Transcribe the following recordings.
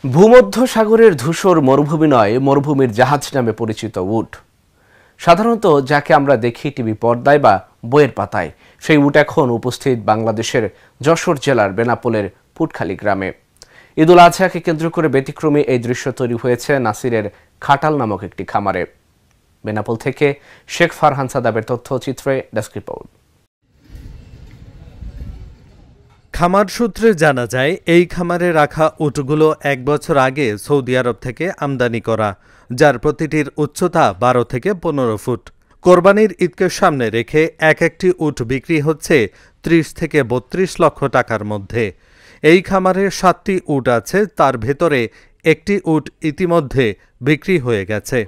ভূমধ্যসাগরের ধূসর মরুভূমি নয়, মরুভূমির জাহাজ নামে পরিচিত উট। সাধারণত যাকে আমরা দেখি টিভি পর্দায় বা বইয়ের পাতায়, সেই উট এখন উপস্থিত বাংলাদেশের যশোর জেলার বেনাপোলের পুটখালি গ্রামে। ঈদুল আজহাকে কেন্দ্র করে ব্যতিক্রমী এই দৃশ্য তৈরি হয়েছে নাসিরের খাটাল নামক একটি খামারে। বেনাপোল থেকে শেখ ফারহান সাদাবের তথ্যচিত্রে ডেস্ক রিপোর্ট। খামার সূত্রে জানা যায়, এই খামারে রাখা উটগুলো 1 বছর আগে সৌদি আরব থেকে আমদানি করা, যার প্রতিটির উচ্চতা 12 থেকে 15 ফুট। কোরবানির ঈদকে সামনে রেখে একটি উট বিক্রি হচ্ছে 30 থেকে 32 লক্ষ টাকার মধ্যে। এই খামারে 7টি উট আছে, তার ভেতরে একটি উট ইতিমধ্যে বিক্রি হয়ে গেছে।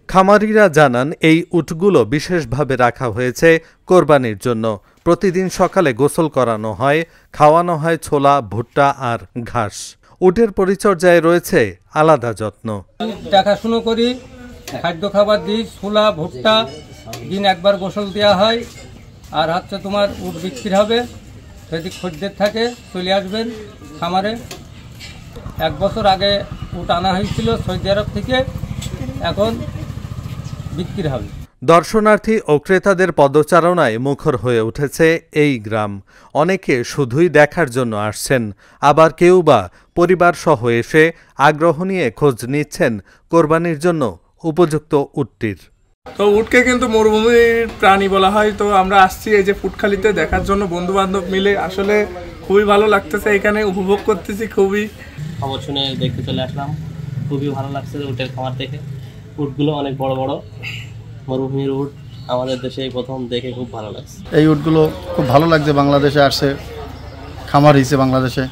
খামারিরা জানান, এই উটগুলো বিশেষভাবে রাখা হয়েছে কোরবানির জন্য। প্রতিদিন সকালে গোসল করানো হয়, খাওয়ানো হয় ছোলা, ভুট্টা আর ঘাস। উটের পরিচর্যায় রয়েছে আলাদা যত্ন। দেখাশুনো করি, খাদ্য খাবার দিই, ছোলা ভুট্টা দিন একবার গোসল দেওয়া হয়। আর হচ্ছে তোমার উট বিক্রি হবে, যদি খদ্দের থাকে চলে আসবেন খামারে। 1 বছর আগে উট আনা হয়েছিল সৌদি আরব থেকে, এখন বিক্রি হবে। দর্শনার্থী ও ক্রেতাদের পদচারণায় মুখর হয়ে উঠেছে এই গ্রাম। অনেকে শুধুই দেখার জন্য আসছেন, আবার কেউ বা পরিবার সহ এসে আগ্রহ নিয়ে খোঁজ নিচ্ছেন কোরবানির জন্য উপযুক্ত উটটির। তো উটকে কিন্তু মরুভূমির প্রাণী বলা হয়। তো আমরা আসছি এই যে পুটখালিতে দেখার জন্য, বন্ধু বান্ধব মিলে। আসলে খুবই ভালো লাগতেছে, এখানে উপভোগ করতেছি খুবই। খবর শুনে দেখতে চলে আসলাম, খুবই ভালো লাগছে উটের খামার দেখে। উটগুলো অনেক বড় বড়, মরুভূমির উট আমাদের দেশে প্রথম দেখে খুব ভালো লাগছে। এই উটগুলো খুব ভালো লাগছে, বাংলাদেশে আসছে, খামার হিসেবে বাংলাদেশে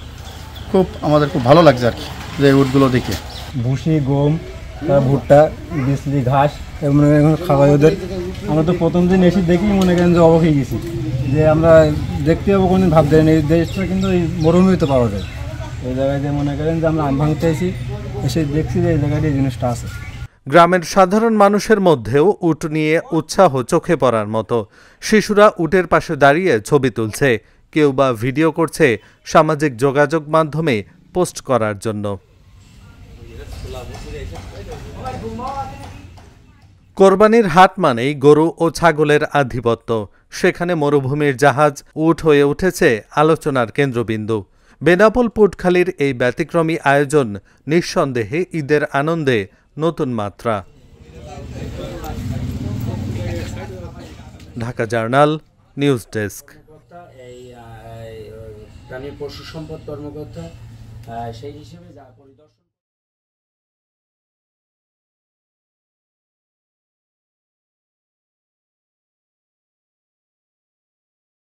আমাদের খুব ভালো লাগছে আর কি, যে এই উটগুলো দেখে। ভুসি, গম, ভুট্টা, বিচলি, ঘাস মনে করেন খাওয়াই ওদের। আমরা তো প্রথম দিন এসে দেখি মনে করেন যে অবাক হয়ে গেছি, যে আমরা দেখতে যাবো কোনদিন ভাবতে পারিনি। এই দেশটা কিন্তু এই মরুভূমিতে পাওয়া যায়। এই জায়গায় যে মনে করেন যে আমরা আম ভাঙতে এসে দেখছি যে এই জায়গায় এই জিনিসটা আছে। গ্রামের সাধারণ মানুষের মধ্যেও উট নিয়ে উৎসাহ চোখে পড়ার মতো। শিশুরা উটের পাশে দাঁড়িয়ে ছবি তুলছে, কেউ বা ভিডিও করছে সামাজিক যোগাযোগ মাধ্যমে পোস্ট করার জন্য। কোরবানির হাট মানেই গরু ও ছাগলের আধিপত্য। সেখানে মরুভূমির জাহাজ উট হয়ে উঠেছে আলোচনার কেন্দ্রবিন্দু। বেনাপোল পুটখালির এই ব্যতিক্রমী আয়োজন নিঃসন্দেহে ঈদের আনন্দে নতুন মাত্রা। Dhaka journal, news desk. প্রাণী পশু সম্পদ কর্মকর্তা সেই হিসেবে যা পরিদর্শন